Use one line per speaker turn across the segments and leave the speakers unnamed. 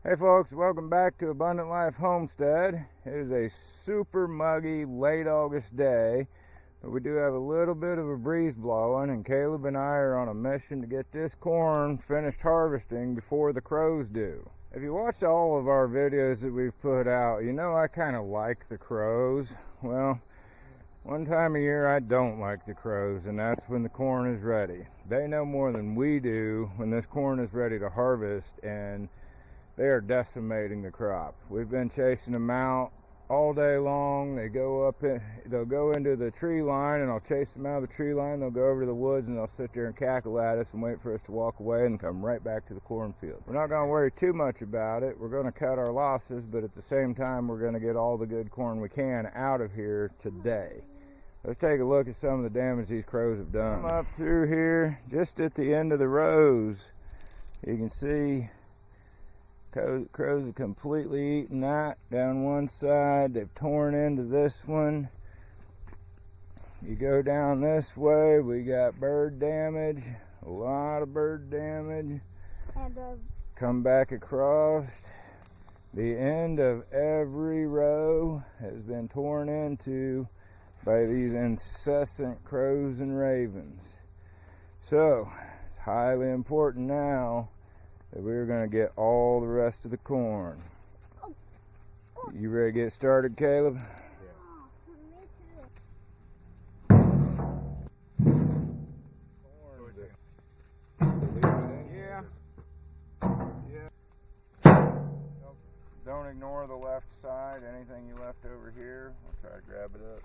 Hey folks, welcome back to Abundant Life Homestead. It is a super muggy late August day, but we do have a little bit of a breeze blowing, and Caleb and I are on a mission to get this corn finished harvesting before the crows do. If you watch all of our videos that we've put out, you know I kind of like the crows. Well, one time a year I don't like the crows, and that's when the corn is ready. They know more than we do when this corn is ready to harvest, and they are decimating the crop. We've been chasing them out all day long. They'll go into the tree line, and I'll chase them out of the tree line. They'll go over to the woods, and they'll sit there and cackle at us and wait for us to walk away and come right back to the cornfield. We're not going to worry too much about it. We're going to cut our losses, but at the same time, we're going to get all the good corn we can out of here today. Let's take a look at some of the damage these crows have done. Up through here, just at the end of the rows, you can see crows have completely eaten that down one side. They've torn into this one. You go down this way, we got bird damage, a lot of bird damage. And come back across. The end of every row has been torn into by these incessant crows and ravens. So it's highly important now that we're going to get all the rest of the corn. You ready to get started, Caleb? Yeah. Don't ignore the left side. Anything you left over here, we'll try to grab it up.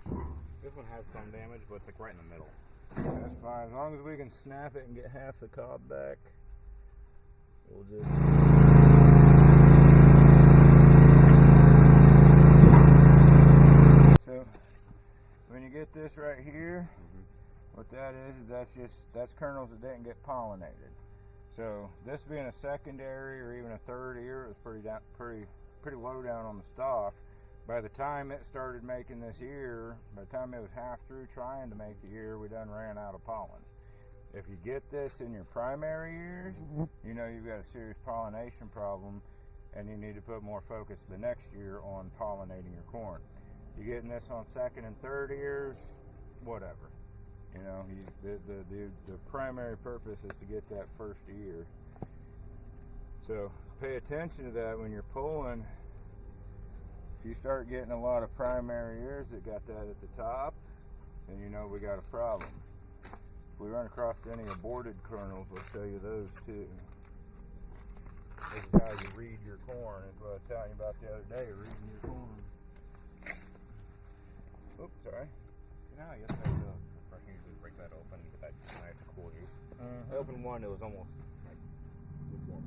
This one has some damage, but it's like right in the middle.
That's fine. As long as we can snap it and get half the cob back. We'll just so when you get this right here, what that is that's kernels that didn't get pollinated. So this being a secondary or even a third ear, it was pretty low down on the stalk. By the time it started making this ear, by the time it was half through trying to make the ear, we done ran out of pollens. If you get this in your primary ears, you know you've got a serious pollination problem, and you need to put more focus the next year on pollinating your corn. You're getting this on second and third ears, whatever. You know, the primary purpose is to get that first ear. So pay attention to that when you're pulling. If you start getting a lot of primary ears that got that at the top, then you know we got a problem. If we run across any aborted kernels, we'll show you those too. This is how you read your corn. That's what I was telling you about the other day, reading your corn. Oops, sorry.
You know, yesterday was refreshing to break that open and get that nice cool juice. I opened one, it was almost like lukewarm.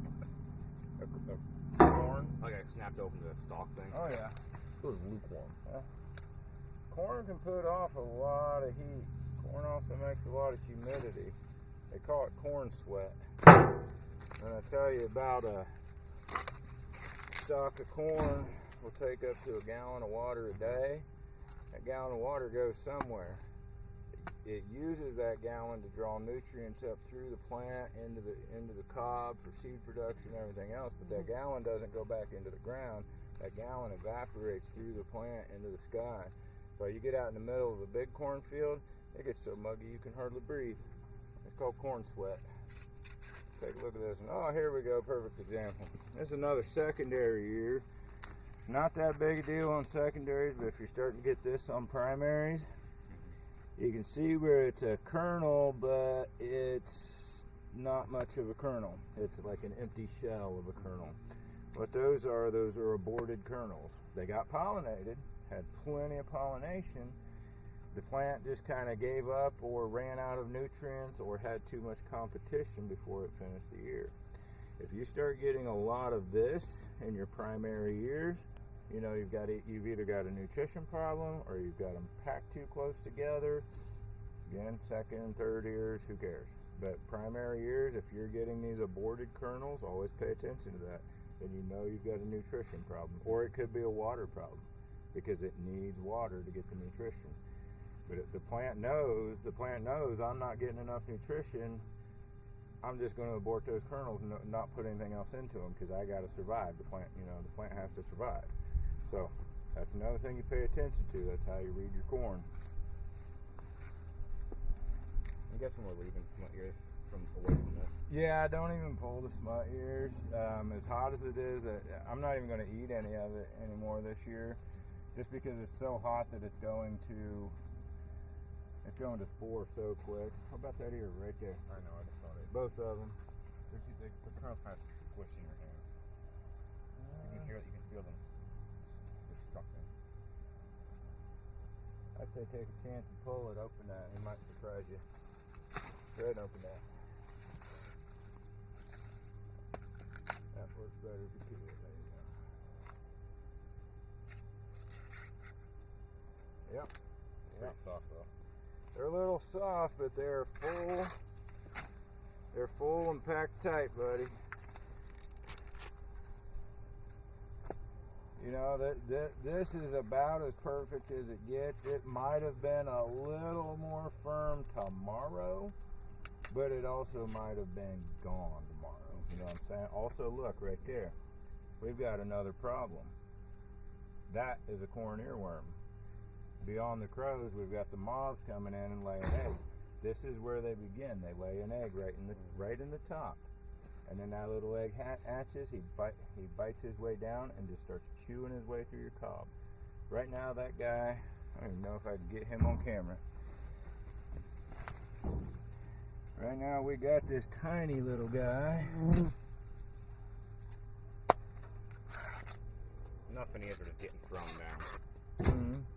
A corn?
Like I snapped open the stalk thing.
Oh yeah.
It was lukewarm.
Corn can put off a lot of heat. Corn also makes a lot of humidity. They call it corn sweat. And I tell you, about a stalk of corn will take up to a gallon of water a day. That gallon of water goes somewhere. It uses that gallon to draw nutrients up through the plant into the cob for seed production and everything else, but that gallon doesn't go back into the ground. That gallon evaporates through the plant into the sky. So you get out in the middle of a big cornfield, it gets so muggy you can hardly breathe. It's called corn sweat. Take a look at this one. Oh, here we go, perfect example. This is another secondary ear. Not that big a deal on secondaries, but if you're starting to get this on primaries, you can see where it's a kernel, but it's not much of a kernel. It's like an empty shell of a kernel. What those are aborted kernels. They got pollinated, had plenty of pollination. The plant just kind of gave up or ran out of nutrients or had too much competition before it finished the ear. If you start getting a lot of this in your primary ears, you know you've either got a nutrition problem or you've got them packed too close together. Again, second and third ears, who cares? But primary ears, if you're getting these aborted kernels, always pay attention to that. Then you know you've got a nutrition problem. Or it could be a water problem because it needs water to get the nutrition. But if the plant knows I'm not getting enough nutrition, I'm just going to abort those kernels and not put anything else into them because I got to survive. The plant, the plant has to survive. So that's another thing you pay attention to. That's how you read your corn.
I'm guessing we're leaving smut ears away from this.
Yeah, don't even pull the smut ears. As hot as it is, I'm not even going to eat any of it anymore this year, just because it's so hot that it's going to spore so quick. How about that ear right there?
I know, I just thought it.
Both of them.
The kernels kind of squish in your hands. You can hear it, you can feel them. They're stuck in.
I'd say take a chance and pull it, open that, it might surprise you. Go ahead and open that. That works better if you do it. There you go. Yep.
Pretty soft though.
They're a little soft, but they're full. They're full and packed tight, buddy. This is about as perfect as it gets. It might have been a little more firm tomorrow, but it also might have been gone tomorrow. You know what I'm saying? Also, look right there. We've got another problem. That is a corn earworm. Beyond the crows, we've got the moths coming in and laying eggs. This is where they begin. They lay an egg right in the top, and then that little egg hatches. He bites his way down and just starts chewing his way through your cob. Right now, that guy, I don't even know if I can get him on camera. Right now, we got this tiny little guy.
Nothing ears are just getting thrown down.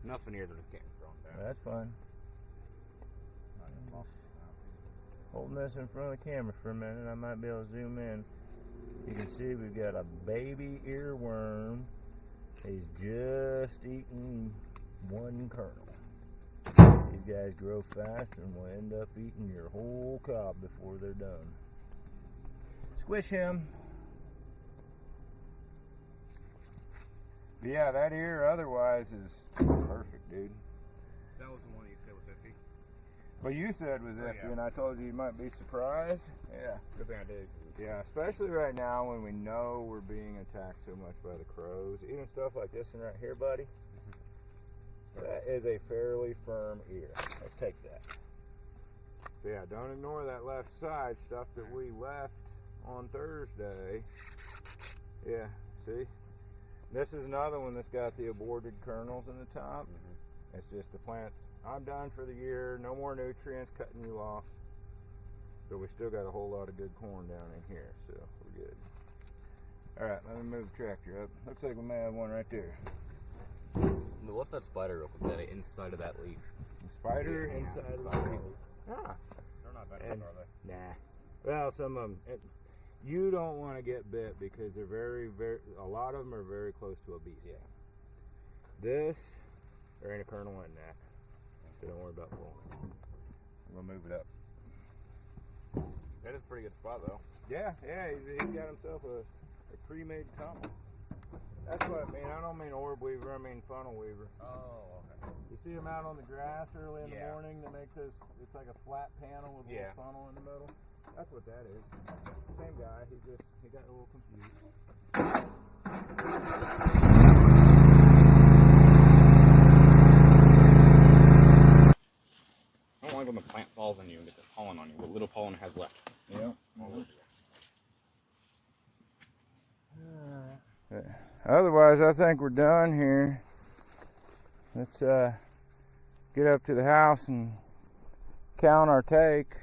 Nothing ears are just getting thrown down.
That's fine. Holding this in front of the camera for a minute, I might be able to zoom in. You can see we've got a baby earworm. He's just eaten one kernel. These guys grow fast and will end up eating your whole cob before they're done. Squish him. But yeah, that ear otherwise is perfect, dude.
That was the one you said was iffy.
Well, you said was iffy, and I told you might be surprised. Yeah.
Good thing I did.
Yeah, especially right now when we know we're being attacked so much by the crows. Even stuff like this one right here, buddy. That is a fairly firm ear. Let's take that. So yeah, don't ignore that left side stuff that we left on Thursday. Yeah, see? This is another one that's got the aborted kernels in the top. It's just the plants. I'm done for the year. No more nutrients cutting you off. But we still got a whole lot of good corn down in here, so we're good. All right, let me move the tractor up. Looks like we may have one right there.
What's that spider real quick? That inside of that leaf.
The spider inside of the leaf. Ah.
They're not venomous, are they?
Nah. Well, some of them. You don't want to get bit because they're a lot of them are very close to a beast.
Yeah.
This, there ain't a kernel in that. So don't worry about pulling. I'm going to move it up.
That is a pretty good spot, though.
Yeah, he's got himself a pre-made tunnel. That's what I mean. I don't mean orb weaver, I mean funnel weaver.
Oh, okay.
You see him out on the grass early in the
Yeah.
morning to make this, it's like a flat panel with a little funnel in the middle. That's what that is. Same guy, he got a little confused.
I don't like when the plant falls on you and gets a pollen on you. What little pollen it has left.
Yeah. Otherwise, I think we're done here. Let's get up to the house and count our take.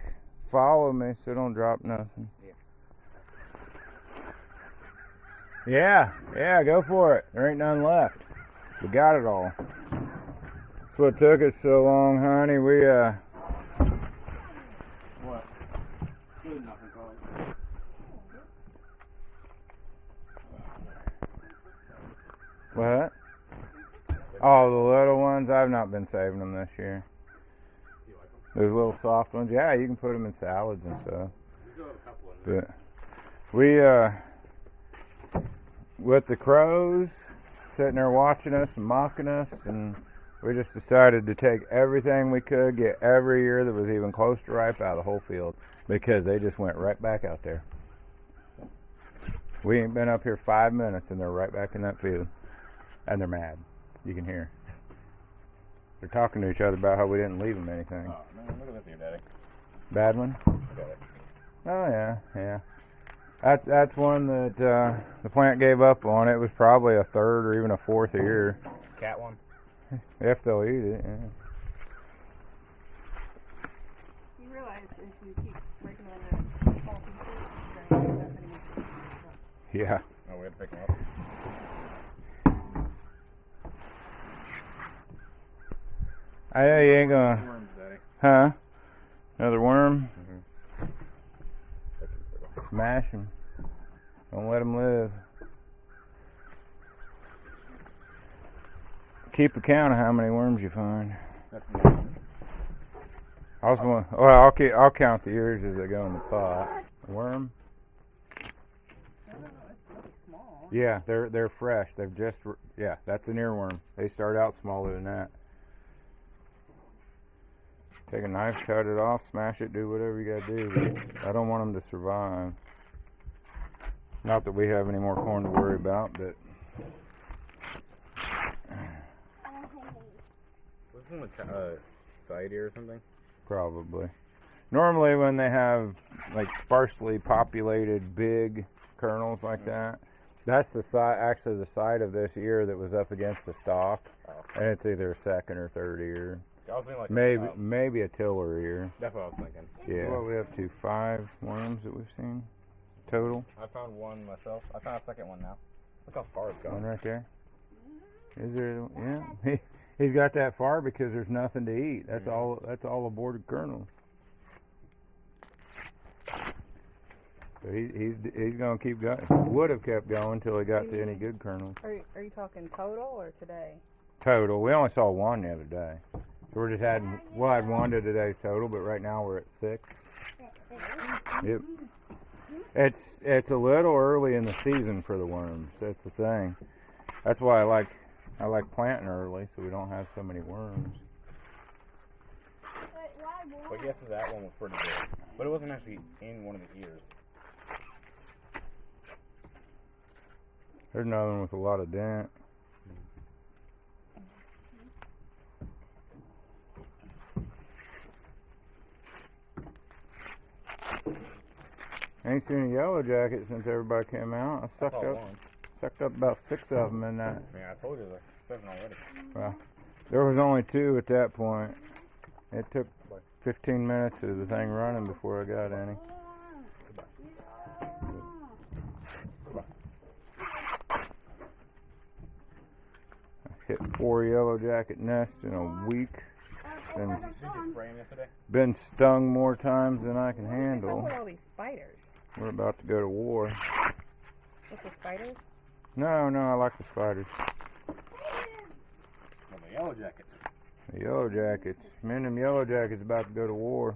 Follow me so don't drop nothing. Yeah, go for it. There ain't none left. We got it all. That's what took us so long, honey. We
What? Good nothing, Colin.
What? Oh, the little ones? I've not been saving them this year.
Do you like them?
Those little soft ones? Yeah, you can put them in salads and stuff.
We still have a couple in there.
But we, with the crows sitting there watching us and mocking us and We just decided to take everything we could, get every ear that was even close to ripe out of the whole field, because they just went right back out there. We ain't been up here 5 minutes and they're right back in that field. And they're mad. You can hear. They're talking to each other about how we didn't leave them anything.
Oh, man, look at this here, Daddy.
Bad one?
Look at it.
Oh, yeah. That's one that the plant gave up on. It was probably a third or even a fourth ear.
Cat one?
If they'll eat it, yeah.
You realize if you keep breaking them into small pieces, you're going to end up hitting them.
Yeah.
Oh, we had to pick them up.
I know you ain't gonna.
Worms, Daddy.
Huh? Another worm?
Mm-hmm.
Smash him. Don't let him live. Keep a count of how many worms you find.
That's one.
I'll count the ears as they go in the pot. Worm?
Oh, it's really small.
Yeah, they're fresh. They've just that's an earworm. They start out smaller than that. Take a knife, cut it off, smash it, do whatever you gotta do. I don't want them to survive. Not that we have any more corn to worry about, but
Was this one a side ear or something?
probably. Normally when they have like sparsely populated big kernels like that, that's the side, actually the side of this ear that was up against the stalk.
Oh.
And it's either a second or third ear.
I was thinking like
Maybe a tiller ear.
That's what I was thinking.
Yeah. What are we up to? 5 worms that we've seen total.
I found one myself. I found a second one now. Look how far it's
One
gone.
right there. Is there? Yeah. He's got that far because there's nothing to eat. That's all. That's all aborted kernels. So he's gonna keep going. Would have kept going until he got to any good kernels.
Are you talking total or today?
Total. We only saw one the other day. So we're just we'll add one to today's total, but right now we're at 6. Yep. It's a little early in the season for the worms. That's the thing. That's why I like planting early, so we don't have so many worms.
But guess that one was pretty good. But it wasn't actually in one of the ears.
There's another one with a lot of dent. I ain't seen a yellow jacket since everybody came out. I sucked up about 6 of them in that.
Yeah, I told you there's 7 already.
Well, there was only 2 at that point. It took like 15 minutes of the thing running before I got any. I hit 4 yellow jacket nests in a week.
Did you spray them yesterday?
Been stung more times than I can
What's up
handle.
with all these spiders?
We're about to go to war.
With the spiders?
No, I like the spiders.
Well, the yellow jackets.
The yellow jackets. Me and them yellow jackets about to go to war.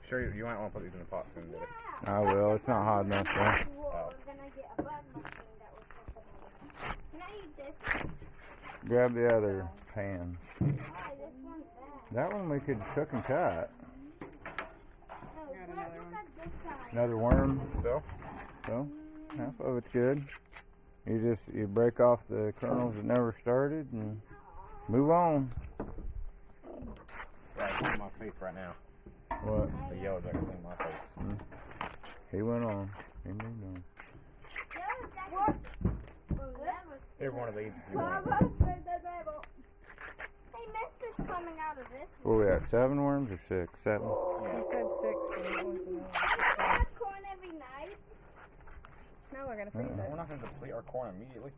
Sure, you might want to put these in the pot soon, Daddy.
I will. It's not hot enough though.
Oh.
Can I eat this?
Grab the other pan. That one we could cook and cut. Another worm.
So?
So, half of it's good. You break off the kernels that never started and move on.
Yeah, it's in my face right now.
What?
The yellow jacket's in my face.
He went on. He moved on.
Here's one of these if you want.
Hey, mist is coming out of this.
What we at? 7 worms or 6? 7?
You said 6 and that was another.
Have corn every night.
No, we're gonna freeze
We're
it.
not going to deplete our corn immediately.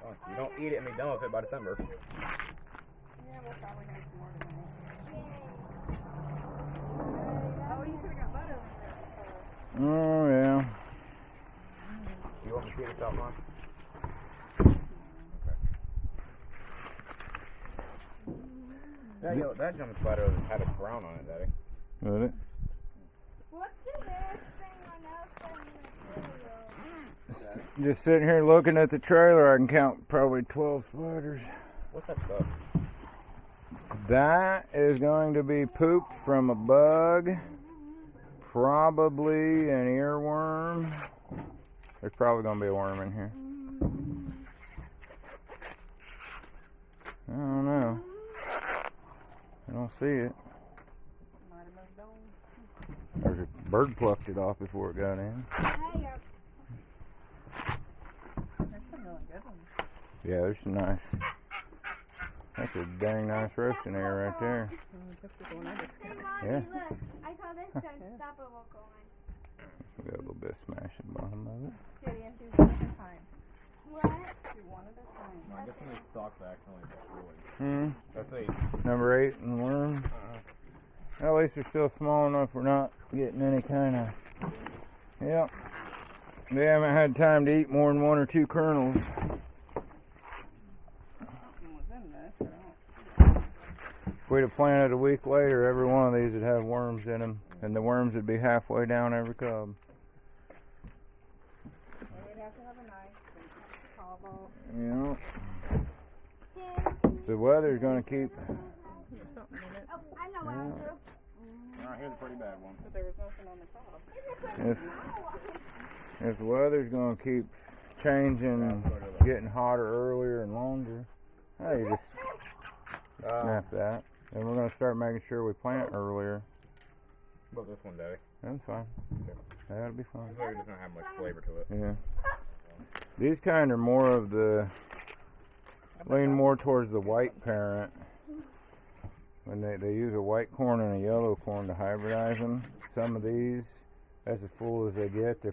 Oh, you don't eat it and be done with it by December.
Yeah, we'll probably have some more tonight. Oh, you should have got butter on there.
Oh, yeah.
You want me to see this out, Mom? Okay. That jump spider had a crown on it, Daddy.
Got it?
What's the best thing on outside?
Just sitting here looking at the trailer, I can count probably 12 spiders.
What's that stuff?
That is going to be poop from a bug, probably an earworm. There's probably going to be a worm in here. I don't know. I don't see it.
Might have moved on.
There's a bird plucked it off before it got in.
There's some really good ones.
Yeah, there's some nice. That's a dang nice roasting air right there.
This is the one I just got.
Yeah.
Look, I call this unstoppable going.
We got a little bit of smash at the bottom of it.
Shitty and do one at a time.
What?
Do one at a time.
I guess when they stalks actually destroyed.
Hmm.
That's a
Number 8 and worm. At least they're still small enough we're not getting any kind of. Yep. They haven't had time to eat more than 1 or 2 kernels.
Something was in this. I don't.
If we'd have planted a week later, every one of these would have worms in them, and the worms would be halfway down every cub.
We'd have to have a knife and carve off.
You know, the weather's going to keep.
There's something in it.
Oh, I know what I'll do.
Alright, here's a pretty bad one.
But there was nothing on the top.
If the weather's going to keep changing and getting hotter earlier and longer, you just snap that. And we're going to start making sure we plant earlier.
But this one, Daddy.
That's fine. That'll be fine.
This one doesn't have much flavor to it.
Yeah. These kind are more of the, lean more towards the white parent. When they use a white corn and a yellow corn to hybridize them. Some of these, as full as they get, they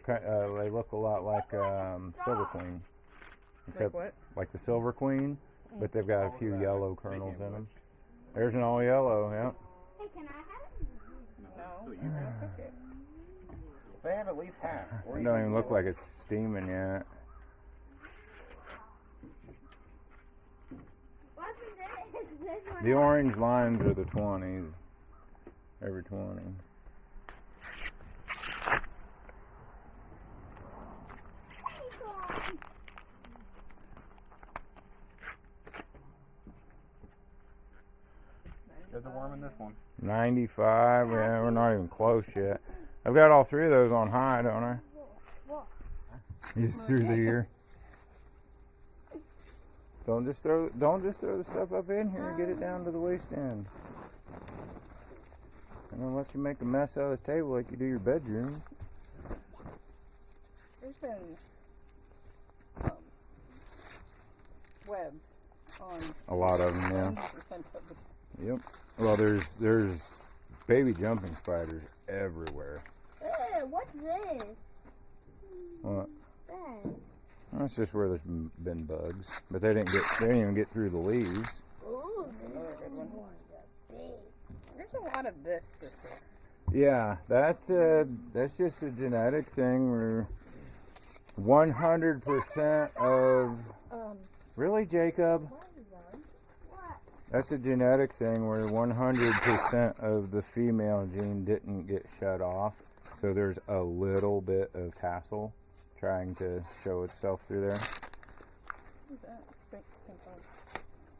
look a lot like Silver Queen.
Like what?
Like the Silver Queen, but they've got a few yellow kernels in them. There's an all yellow, yeah.
Hey, can I have it?
No, you're gonna cook it.
They have at least half.
It don't even look like it's steaming yet.
What's this one?
The orange lines are the 20s. Every 20.
There's a worm in this one.
95, yeah, we're not even close yet. I've got all 3 of those on high, don't I? Just through the ear. Don't just throw the stuff up in here and get it down to the waist end. I'm gonna let you make a mess out of this table like you do your bedroom.
There's been webs on
A lot of them, yeah.
100% of the
Yep. Well, there's baby jumping spiders everywhere.
Ew, what's this?
What?
That.
That's just where there's been bugs, but they didn't even get through the leaves.
Ooh,
another good one. There's a lot of this year.
Yeah, that's just a genetic thing where 100% of really, Jacob. That's a genetic thing where 100% of the female gene didn't get shut off, so there's a little bit of tassel trying to show itself through there.
What's that?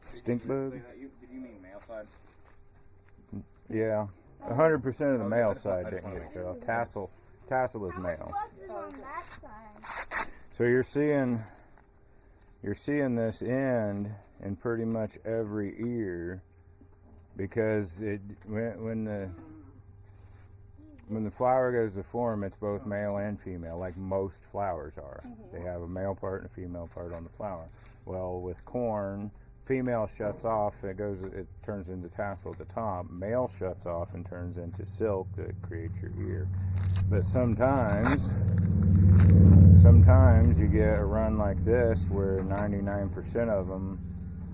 Stink bug?
Did you mean male side?
Yeah, 100% of the male side didn't get shut off. Tassel is male.
What's this on that side?
So you're seeing this end in pretty much every ear, because when the flower goes to form, it's both male and female, like most flowers are. They have a male part and a female part on the flower. Well, with corn, female shuts off, it turns into tassel at the top. Male shuts off and turns into silk that creates your ear. But sometimes you get a run like this where 99% of them,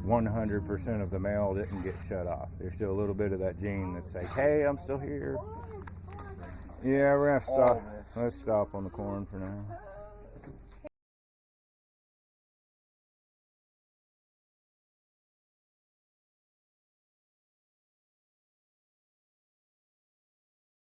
100% of the male didn't get shut off. There's still a little bit of that gene that's like, hey, I'm still here. Yeah, we're gonna have to stop. Let's stop on the corn for now.